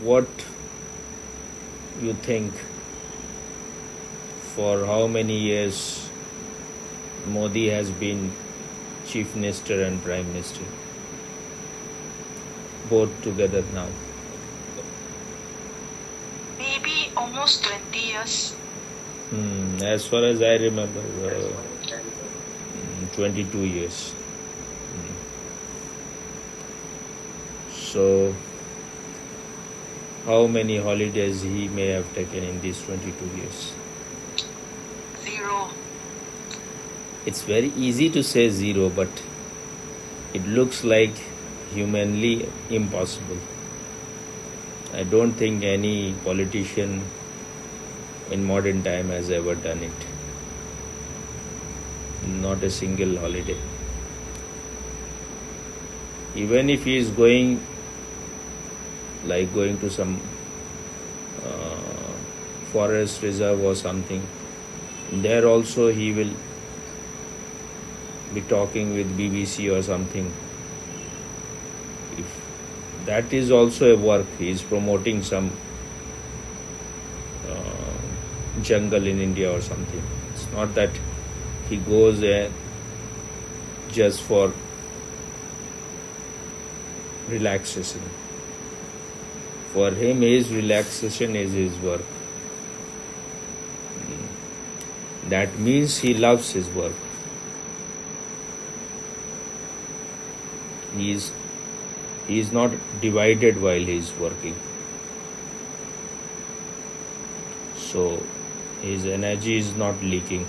what you think, for how many years Modi has been Chief Minister and Prime Minister, both together now? Maybe almost 20 years. As far as I remember, 22 years. So, how many holidays he may have taken in these 22 years? 0. It's very easy to say 0, but it looks like humanly impossible. I don't think any politician in modern time has ever done it. Not a single holiday. Even if he is going to some forest reserve or something, there also he will be talking with BBC or something. If that is also a work, he is promoting some jungle in India or something. It's not that he goes there just for relaxation. For him, his relaxation is his work. That means he loves his work. He is not divided while he is working. So his energy is not leaking,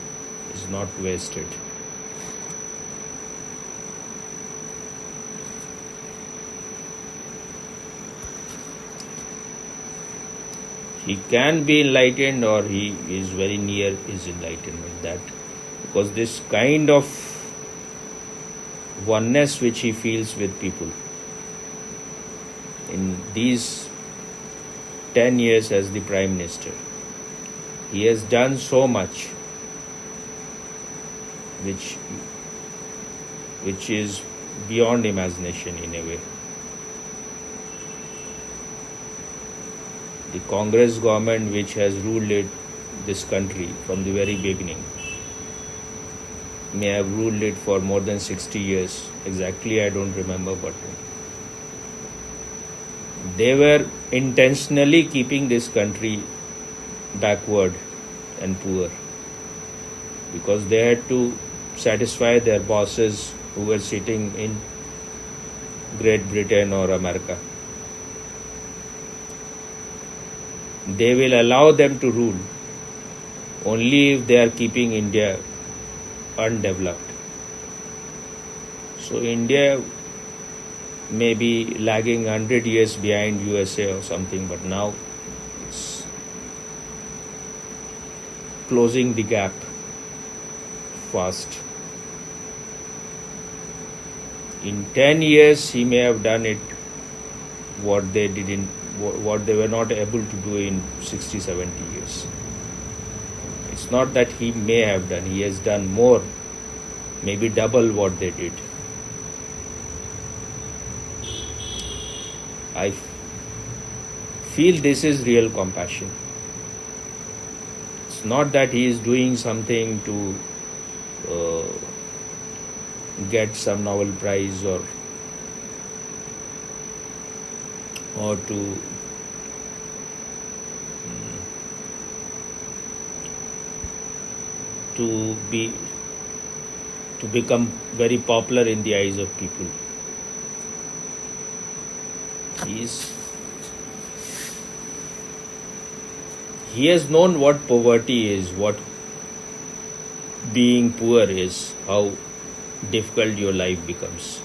is not wasted. He can be enlightened, or he is very near his enlightenment. That because this kind of oneness which he feels with people in these 10 years as the Prime Minister, he has done so much which is beyond imagination in a way. The Congress government, which has ruled this country from the very beginning, may have ruled it for more than 60 years. Exactly, I don't remember, but they were intentionally keeping this country backward and poor because they had to satisfy their bosses who were sitting in Great Britain or America. They will allow them to rule only if they are keeping India undeveloped. So India may be lagging 100 years behind USA or something, but now it's closing the gap fast. In 10 years, he may have done it what they were not able to do in 60, 70 years. It's not that he may have done, he has done more, maybe double what they did. I feel this is real compassion. It's not that he is doing something to get some Nobel Prize or to become very popular in the eyes of people. He has known what poverty is, what being poor is, how difficult your life becomes.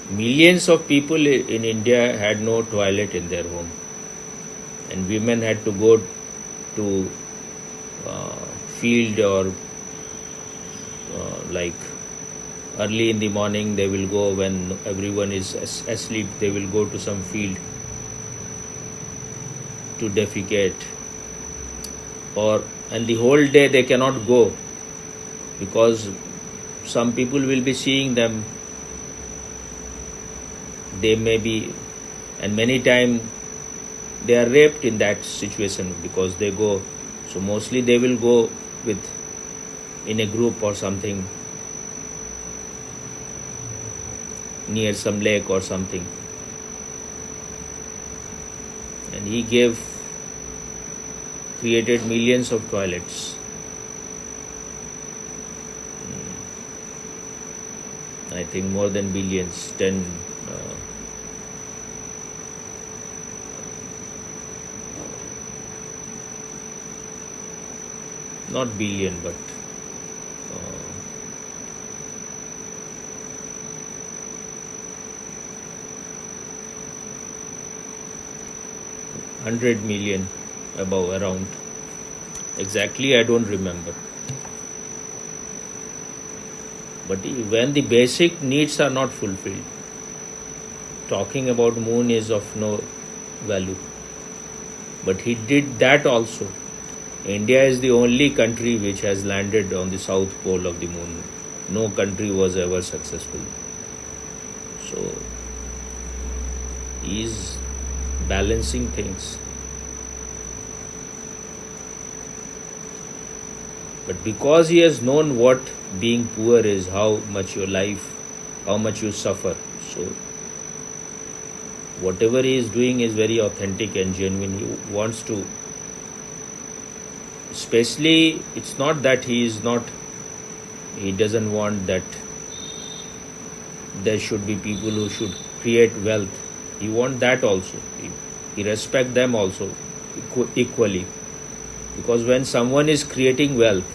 Millions of people in India had no toilet in their home, and women had to go to field or early in the morning. They will go when everyone is asleep. They will go to some field to defecate, and the whole day they cannot go because some people will be seeing them. They may be and many times they are raped in that situation because they go. So mostly they will go with in a group or something near some lake or something, and he created millions of toilets. I think more than billions, 10 not billion, but 100 million, above, around. Exactly, I don't remember. But when the basic needs are not fulfilled, talking about moon is of no value. But he did that also. India is the only country which has landed on the south pole of the moon. No country was ever successful. So he is balancing things. But because he has known what being poor is, how much your life, how much you suffer, so whatever he is doing is very authentic and genuine. He wants to, especially, it's not that he doesn't want that there should be people who should create wealth. He wants that also. He respects them also equally. Because when someone is creating wealth,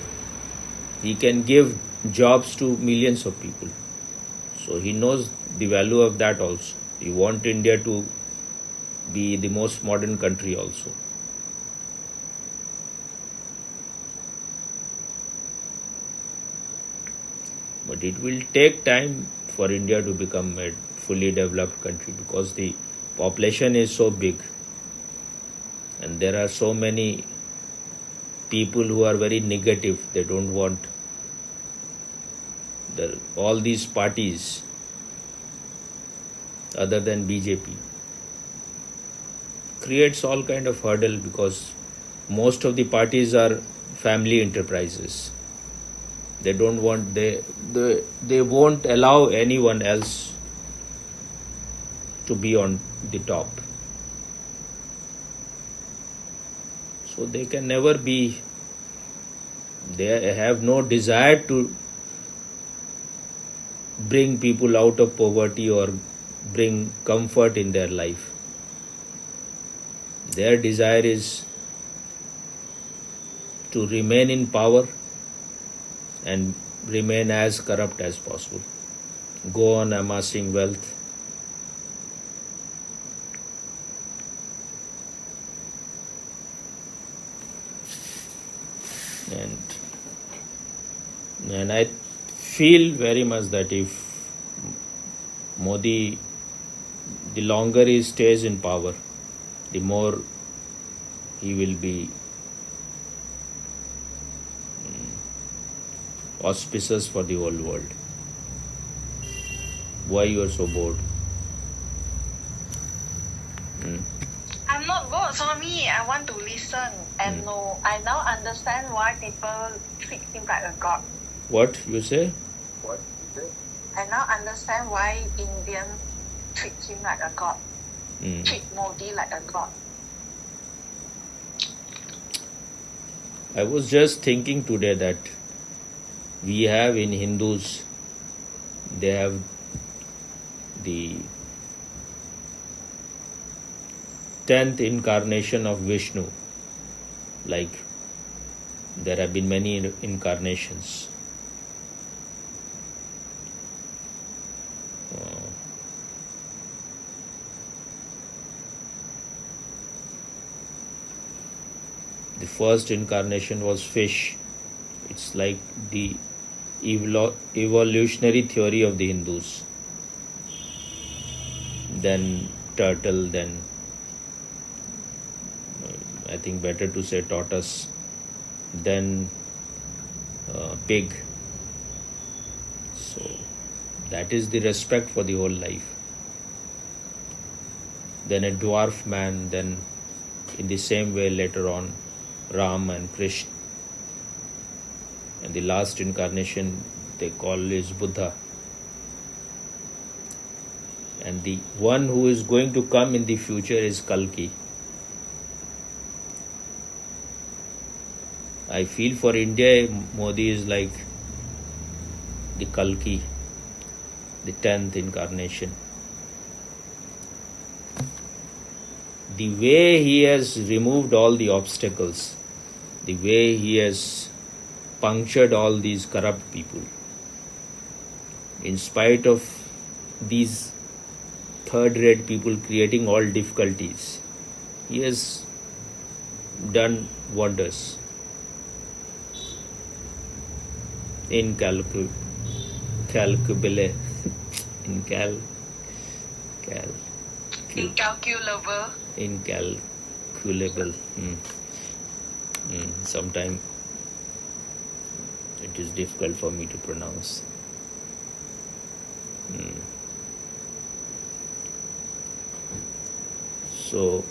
he can give jobs to millions of people. So he knows the value of that also. He wants India to be the most modern country also. But it will take time for India to become a fully developed country because the population is so big and there are so many people who are very negative. They don't want all these parties other than BJP. Creates all kind of hurdle because most of the parties are family enterprises. They don't want, they won't allow anyone else to be on the top. So they can never be, they have no desire to bring people out of poverty or bring comfort in their life. Their desire is to remain in power and remain as corrupt as possible. Go on amassing wealth. And I feel very much that if Modi, the longer he stays in power, the more he will be auspicious for the whole world. Why you are so bored? I'm not bored, Swami. I want to listen and know. I now understand why people treat him like a god. What you say? I now understand why Indians treat him like a god. Treat Modi like a god. I was just thinking today that we have in Hindus, they have the 10th incarnation of Vishnu. Like there have been many incarnations. The first incarnation was fish. It's like the evolutionary theory of the Hindus. Then turtle, then I think better to say tortoise, then pig. So that is the respect for the whole life. then a dwarf man, then in the same way later on Ram and Krishna. And the last incarnation they call is Buddha. And the one who is going to come in the future is Kalki. I feel for India, Modi is like the Kalki, the 10th incarnation. The way he has removed all the obstacles, the way he has punctured all these corrupt people, in spite of these third-rate people creating all difficulties, he has done wonders. Incalculable. Incalculable. Incalculable. Sometimes it is difficult for me to pronounce. So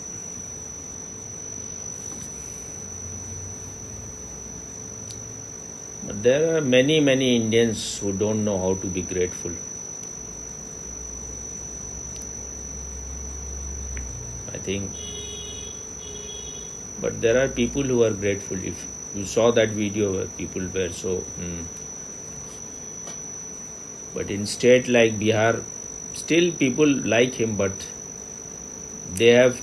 but there are many Indians who don't know how to be grateful. I think, but there are people who are grateful. If you saw that video where people were so but in state like Bihar, still people like him, but they have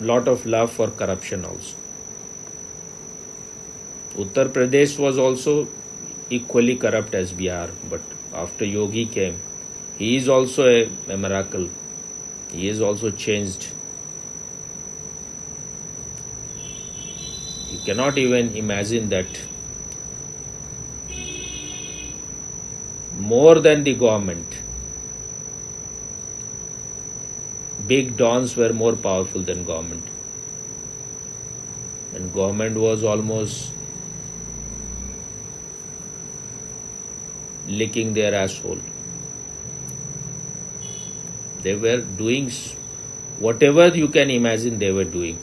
lot of love for corruption also. Uttar Pradesh was also equally corrupt as Bihar, but after Yogi came, he is also a miracle. He is also changed. You cannot even imagine that more than the government, big dons were more powerful than government. And government was almost licking their asshole. They were doing whatever you can imagine they were doing.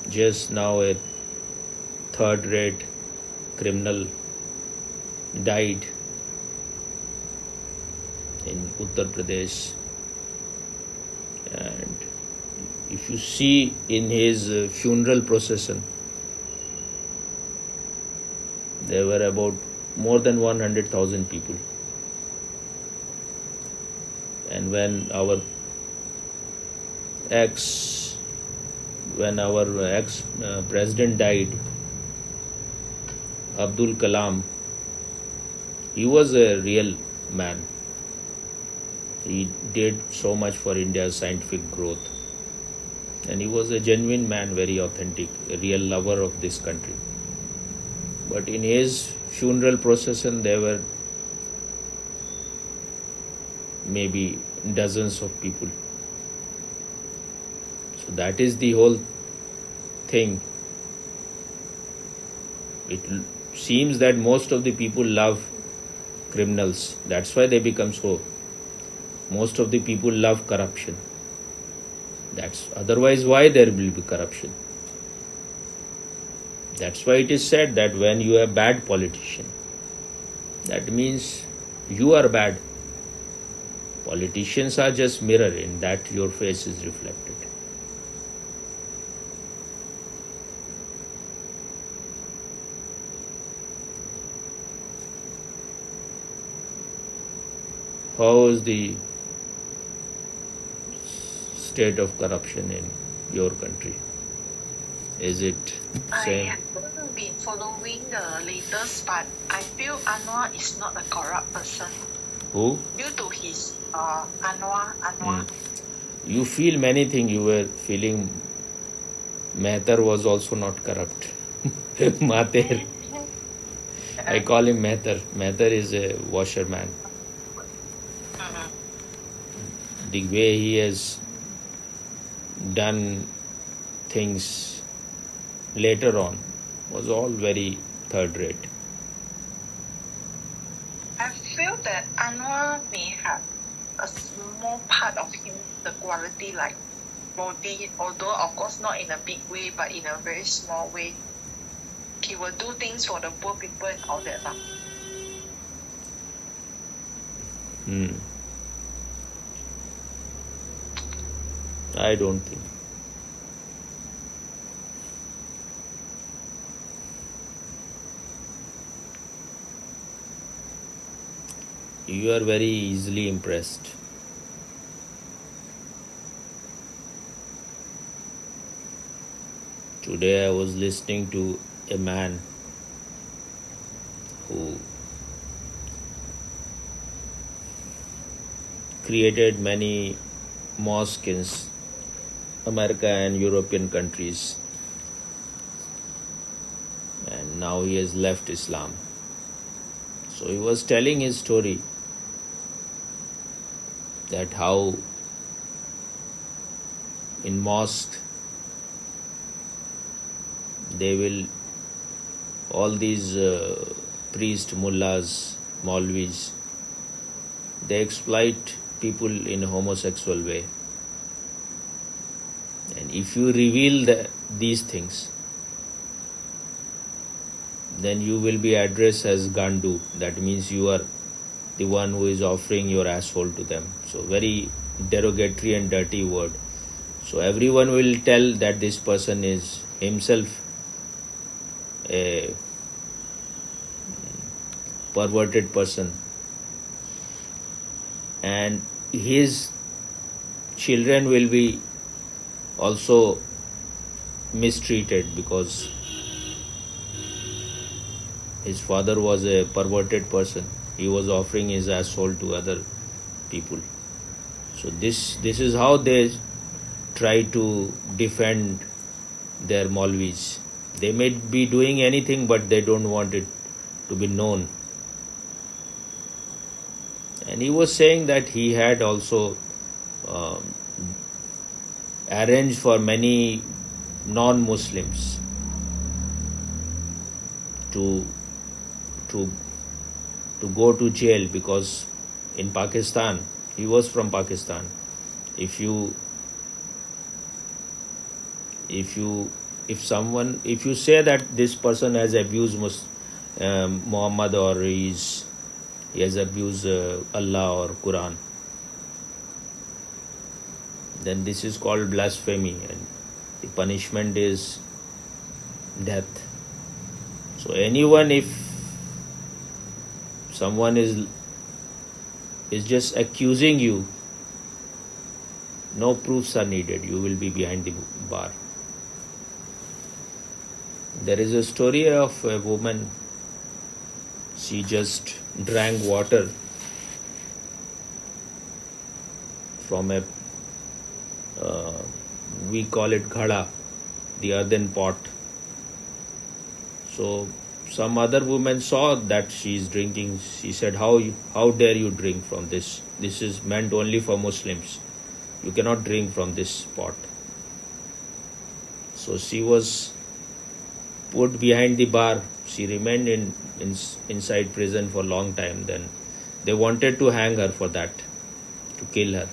Just now a third-rate criminal died in Uttar Pradesh, and if you see in his funeral procession, there were about more than 100,000 people. And when our ex-president died, Abdul Kalam, he was a real man. He did so much for India's scientific growth. And he was a genuine man, very authentic, a real lover of this country. But in his funeral procession, there were maybe dozens of people. So that is the whole thing. It seems that most of the people love criminals. That's why they become so. Most of the people love corruption. That's otherwise why there will be corruption. That's why it is said that when you are a bad politician, that means you are bad. Politicians are just mirror in that your face is reflected. How is the state of corruption in your country? Is it same? I haven't been following the latest, but I feel Anwar is not a corrupt person. Who? Due to his Anwar. You feel many things. You were feeling Mehtar was also not corrupt. Mater. I call him Mehtar. Mehtar is a washerman. The way he has done things later on was all very third rate. I feel that Anwar may have a small part of him, the quality like body, although of course not in a big way, but in a very small way. He will do things for the poor people and all that. I don't think. You are very easily impressed. Today I was listening to a man who created many mosques in America and European countries, and now he has left Islam. So he was telling his story that how in mosque they will, all these priests, mullahs, maulvis, they exploit people in a homosexual way. And if you reveal these things, then you will be addressed as Gandu. That means you are the one who is offering your asshole to them. So very derogatory and dirty word. So everyone will tell that this person is himself a perverted person, and his children will be also mistreated because his father was a perverted person. He was offering his asshole to other people. So this is how they try to defend their Maulvis. They may be doing anything, but they don't want it to be known. And he was saying that he had also arranged for many non-Muslims to go to jail, because in Pakistan, he was from Pakistan, if you say that this person has abused Muhammad, or he has abused Allah or Quran, then this is called blasphemy, and the punishment is death. So anyone, if someone is just accusing you, no proofs are needed. You will be behind the bar. There is a story of a woman. She just drank water from a we call it ghada, the earthen pot. So some other woman saw that she is drinking. She said, how dare you drink from this? This is meant only for Muslims. You cannot drink from this pot. So she was put behind the bar. She remained inside prison for a long time. Then they wanted to hang her for that, to kill her.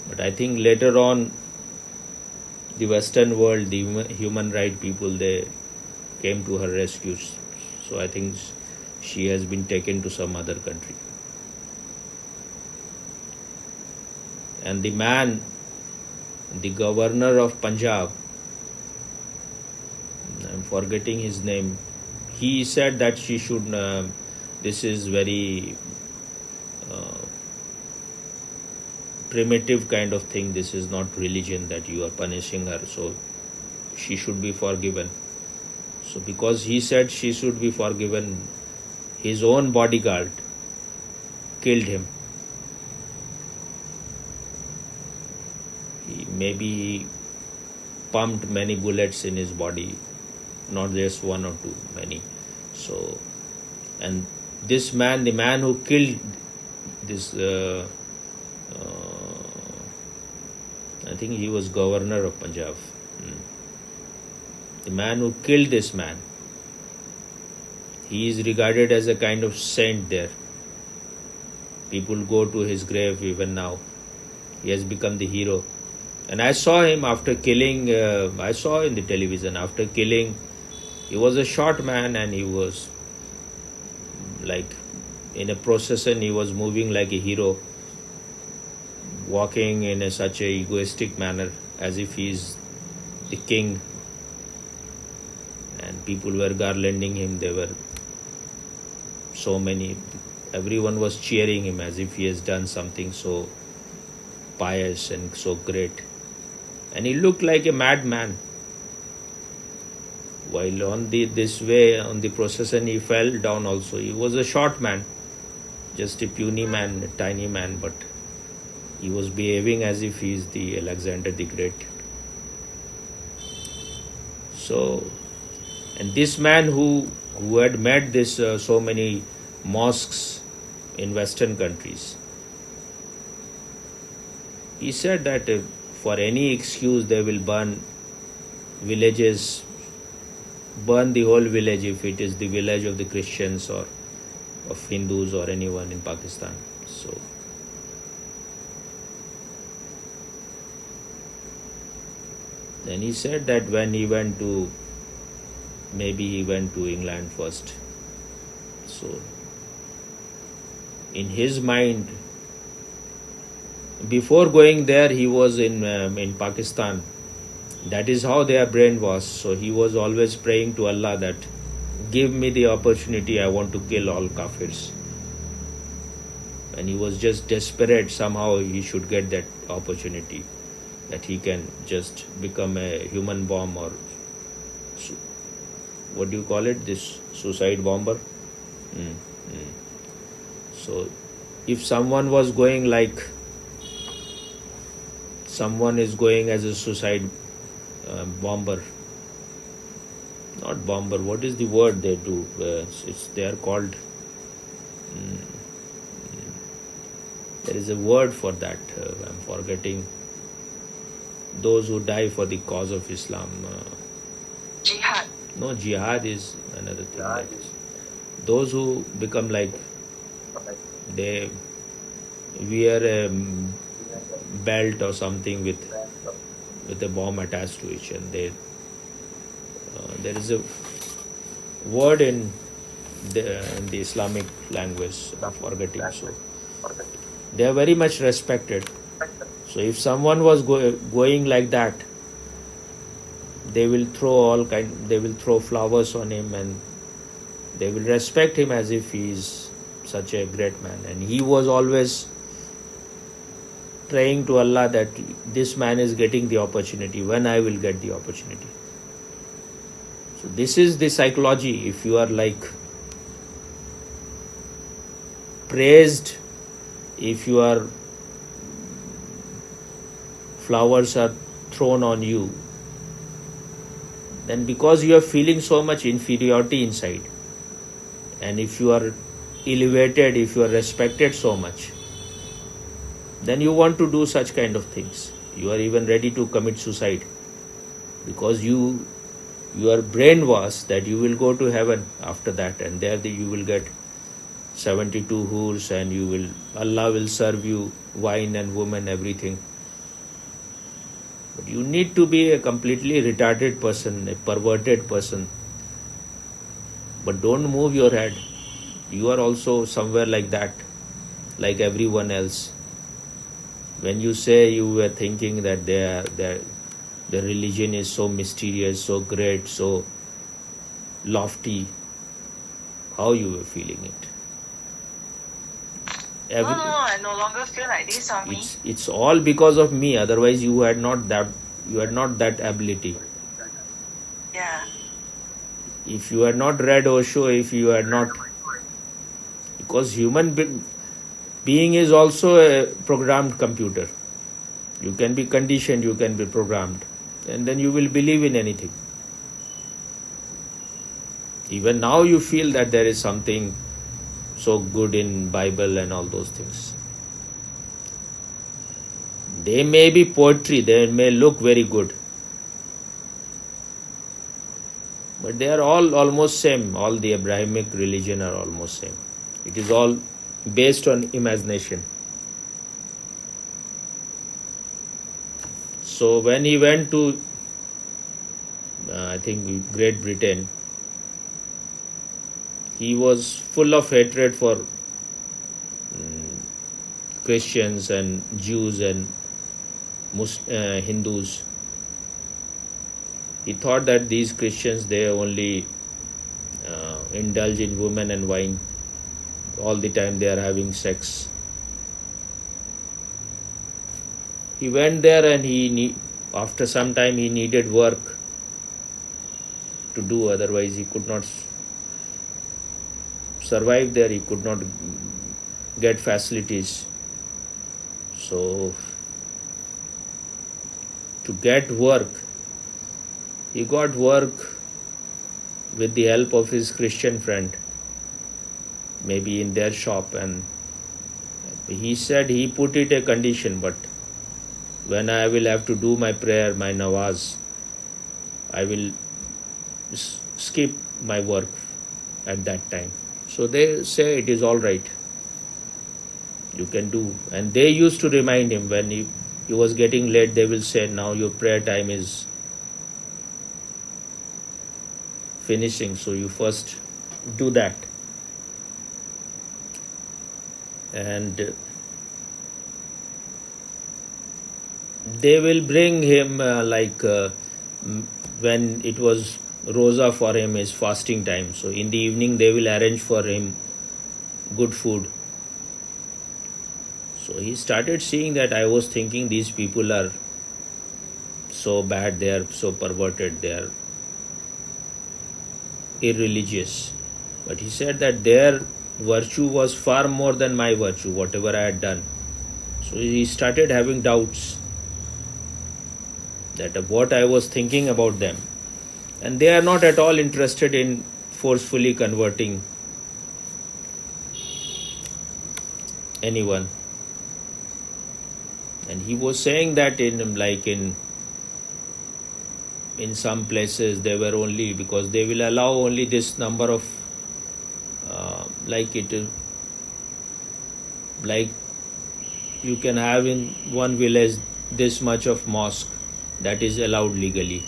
But I think later on, the Western world, the human rights people, they came to her rescue. So I think she has been taken to some other country. And the man, the governor of Punjab, I'm forgetting his name, he said that she should, this is very primitive kind of thing. This is not religion that you are punishing her. So she should be forgiven. So because he said she should be forgiven, his own bodyguard killed him. He pumped many bullets in his body, not just one or two, many. So, and this man, the man who killed this, I think he was governor of Punjab. The man who killed this man, he is regarded as a kind of saint there. People go to his grave even now. He has become the hero. And I saw him after killing, I saw in the television, after killing, he was a short man and he was like in a procession, he was moving like a hero, walking in such a egoistic manner as if he's the king. And people were garlanding him. There were so many, everyone was cheering him as if he has done something so pious and so great. And he looked like a madman. While on this way, on the procession, he fell down also. He was a short man, just a puny man, a tiny man, but he was behaving as if he is the Alexander the Great. So, and this man who had made this so many mosques in Western countries, he said that for any excuse they will burn villages, burn the whole village if it is the village of the Christians or of Hindus or anyone in Pakistan. So then he said that when he went to, maybe he went to England first. So in his mind, before going there, he was in Pakistan. That is how their brain was. So he was always praying to Allah that give me the opportunity, I want to kill all kafirs. And he was just desperate, somehow he should get that opportunity, that he can just become a human bomb or what do you call it, this suicide bomber. So if someone was going like, someone is going as a suicide bomber, not bomber, what is the word they do, they are called, there is a word for that, I'm forgetting, those who die for the cause of Islam. Jihad. No, jihad is another thing. That is, those who become like, they wear a belt or something with a bomb attached to it, and they there is a word in the Islamic language, I'm forgetting. So they are very much respected. So if someone was going like that, they will throw flowers on him and they will respect him as if he is such a great man. And he was always praying to Allah that this man is getting the opportunity, when I will get the opportunity. So this is the psychology. If you are like praised, if you are, flowers are thrown on you, then because you are feeling so much inferiority inside, and if you are elevated, if you are respected so much, then you want to do such kind of things. You are even ready to commit suicide because your brain was that you will go to heaven after that, and there you will get 72 hoors, and Allah will serve you wine and women, everything. But you need to be a completely retarded person, a perverted person. But don't move your head. You are also somewhere like that, like everyone else. When you say you were thinking that the religion is so mysterious, so great, so lofty, how you were feeling it? No, I no longer feel like this on me. It's all because of me. Otherwise, you had not that ability. Yeah. If you had not read Osho, if you had not, because human being is also a programmed computer. You can be conditioned, you can be programmed, and then you will believe in anything. Even now you feel that there is something so good in Bible and all those things. They may be poetry, they may look very good, but they are all almost same. All the Abrahamic religion are almost same. It is all based on imagination. So when he went to, I think, Great Britain, he was full of hatred for Christians and Jews and Hindus. He thought that these Christians, they only indulge in women and wine. All the time they are having sex. He went there and after some time he needed work to do, otherwise he could not survive there, he could not get facilities. So to get work, he got work with the help of his Christian friend, maybe in their shop, and he said he put it a condition, but when I will have to do my prayer, my nawaz, I will skip my work at that time. So they say it is all right, you can do. And they used to remind him when he was getting late, they will say, now your prayer time is finishing, so you first do that. And they will bring him when it was Rosa for him, is fasting time. So in the evening they will arrange for him good food. So he started seeing that. I was thinking these people are so bad, they are so perverted, they are irreligious. But he said that their virtue was far more than my virtue, whatever I had done. So he started having doubts that what I was thinking about them. And they are not at all interested in forcefully converting anyone. And he was saying that in some places they were only, because they will allow only this number of like you can have in one village this much of mosque, that is allowed legally,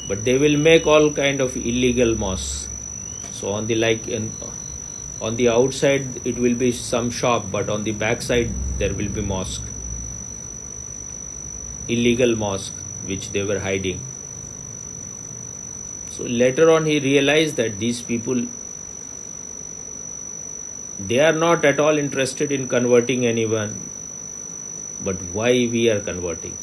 but they will make all kind of illegal mosques. So on the outside it will be some shop, but on the back side there will be mosque, illegal mosque, which they were hiding. So later on he realized that these people, they are not at all interested in converting anyone, but why we are converting.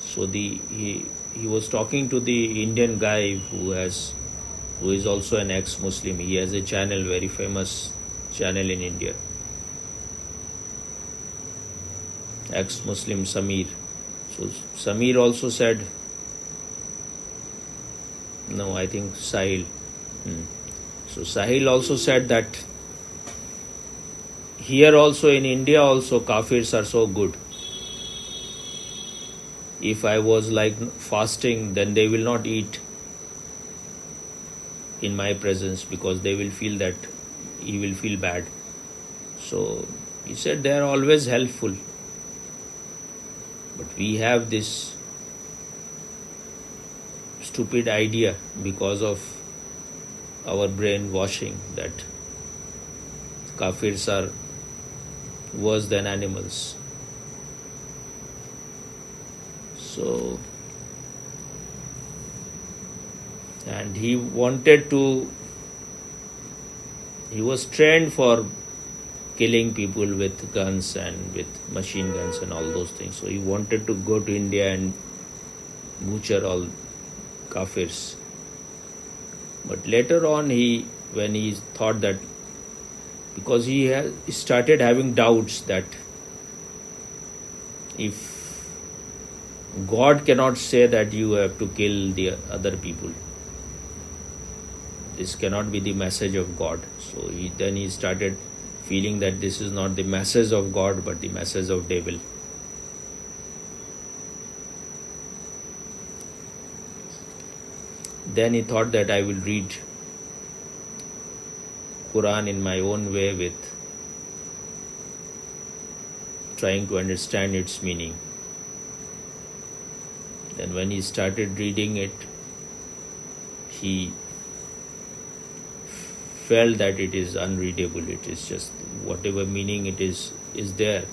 So he was talking to the Indian guy who is also an ex-Muslim. He has a channel, very famous channel in India. Ex-Muslim Samir. So Samir also said, no, I think Sahil. So Sahil also said that here also in India also kafirs are so good. If I was fasting, then they will not eat in my presence, because they will feel that he will feel bad. So he said they are always helpful. But we have this stupid idea because of our brainwashing that kafirs are worse than animals. So, and he was trained for killing people with guns and with machine guns and all those things. So he wanted to go to India and butcher all kafirs. But later on, when he thought that, because he started having doubts that if God cannot say that you have to kill the other people, this cannot be the message of God. So then he started feeling that this is not the message of God, but the message of devil. Then he thought that I will read Quran in my own way with trying to understand its meaning. Then when he started reading it, he felt that it is unreadable. It is just whatever meaning it is there,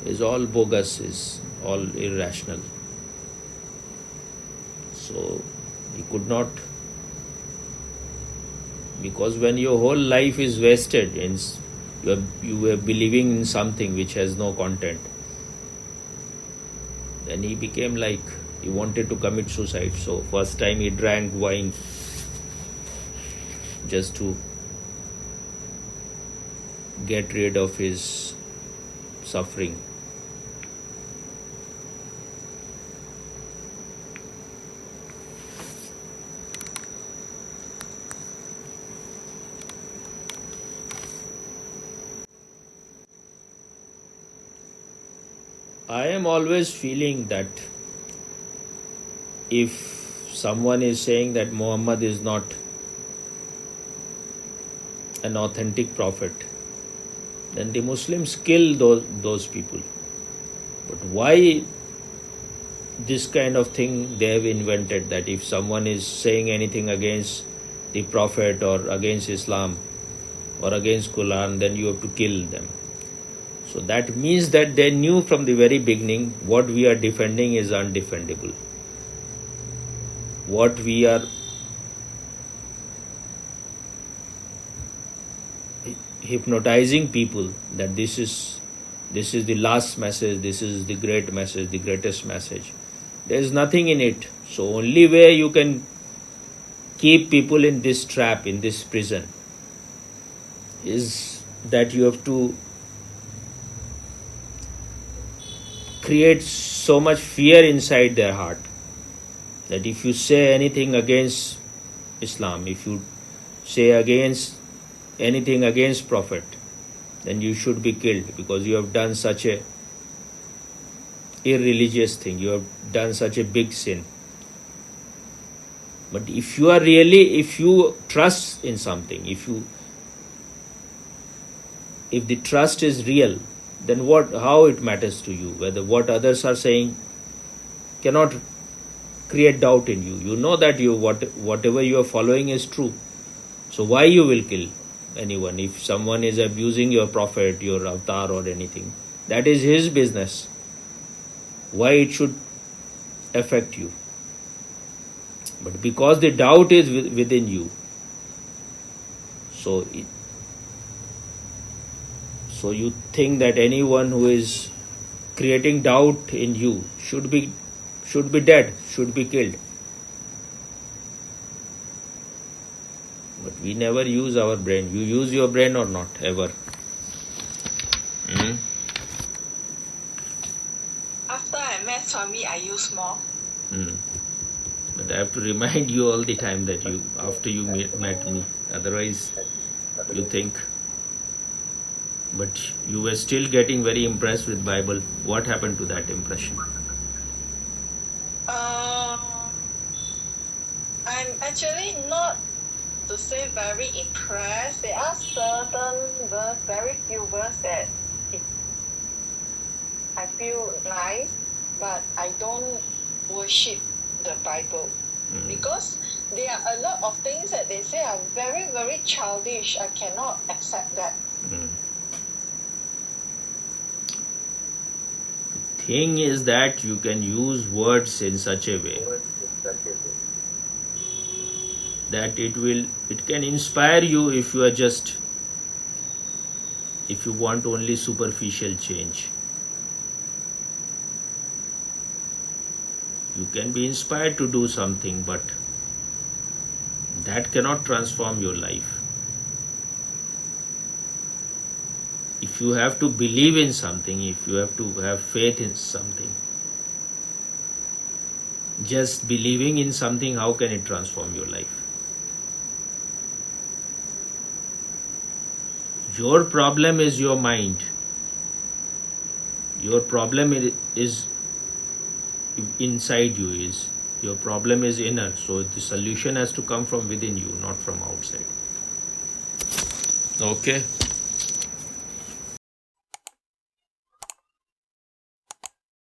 is all bogus, is all irrational. So he could not, because when your whole life is wasted and you were believing in something which has no content, then he became like he wanted to commit suicide. So first time he drank wine just to get rid of his suffering. I am always feeling that if someone is saying that Muhammad is not an authentic prophet, then the Muslims kill those people. But why this kind of thing they have invented, that if someone is saying anything against the prophet or against Islam or against Quran, then you have to kill them. So that means that they knew from the very beginning what we are defending is undefendable. What we are hypnotizing people that this is the last message, this is the great message, the greatest message. There is nothing in it. So only way you can keep people in this trap, in this prison, is that you have to create so much fear inside their heart that if you say anything against Islam, if you say anything against Prophet, then you should be killed because you have done such a irreligious thing, you have done such a big sin. But if you trust in something, if the trust is real, then how it matters to you whether what others are saying cannot create doubt in you. You know that whatever you are following is true. So why you will kill anyone? If someone is abusing your prophet, your avatar or anything, that is his business. Why it should affect you? But because the doubt is within you, so you think that anyone who is creating doubt in you should be dead, should be killed. But we never use our brain. You use your brain or not, ever? After I met Swami, I use more. But I have to remind you all the time that after you met me, otherwise you think. But you were still getting very impressed with Bible. What happened to that impression? I'm actually not to say very impressed. There are certain verse, very few verses that I feel nice, but I don't worship the Bible because there are a lot of things that they say are very, very childish. I cannot accept that. Thing is that you can use words in such a way that it can inspire you if you want only superficial change. You can be inspired to do something, but that cannot transform your life. If you have to believe in something, if you have to have faith in something, just believing in something, how can it transform your life? Your problem is your mind. Your problem is inside you. Your problem is inner. So the solution has to come from within you, not from outside. Okay.